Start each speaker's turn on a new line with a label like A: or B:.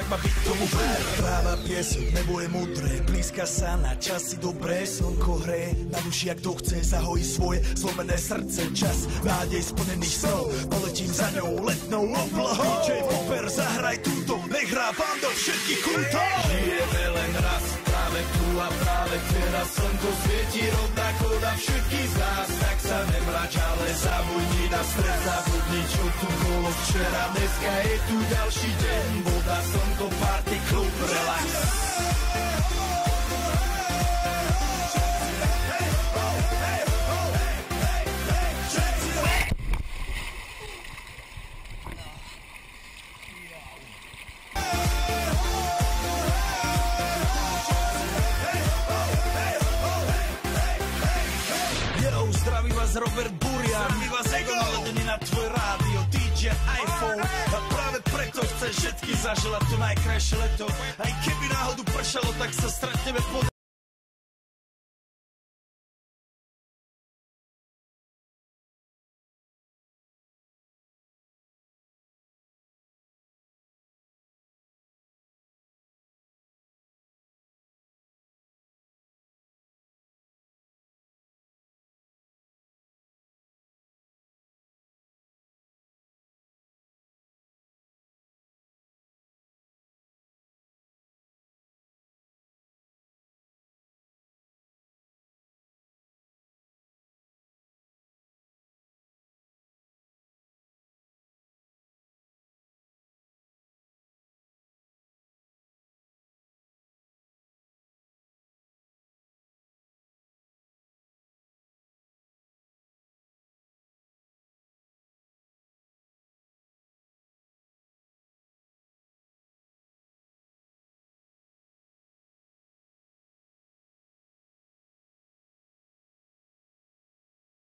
A: má byť tomu ver. Tráva, piesok, nebo je mudré, blízka sa na časy dobré. Slnko hreje na duši, ak to chce, zahojí svoje zlomené srdce. Čas nádej splnených snov, poletím za ňou letnou oblohou. DJ Popper, zahraj túto, nech hrá vám do všetkých kútov. Žijeme len raz, práve tu a práve teraz. Slnko svieti rovnako na všetkých z nás. Tak sa nemrač, ale zabudni na stres, zabudni, čo tu bolo včera. Dneska je tu ďalší deň, voda, slnko, party, klub, relax. Zdraví vás Robert Burian, zdraví vás Ego naledený na tvoj rádio, DJ iPhone. A práve preto chcem všetky zaželať to najkrajšie leto. Aj keby náhodu pršalo, tak sa stretneme pod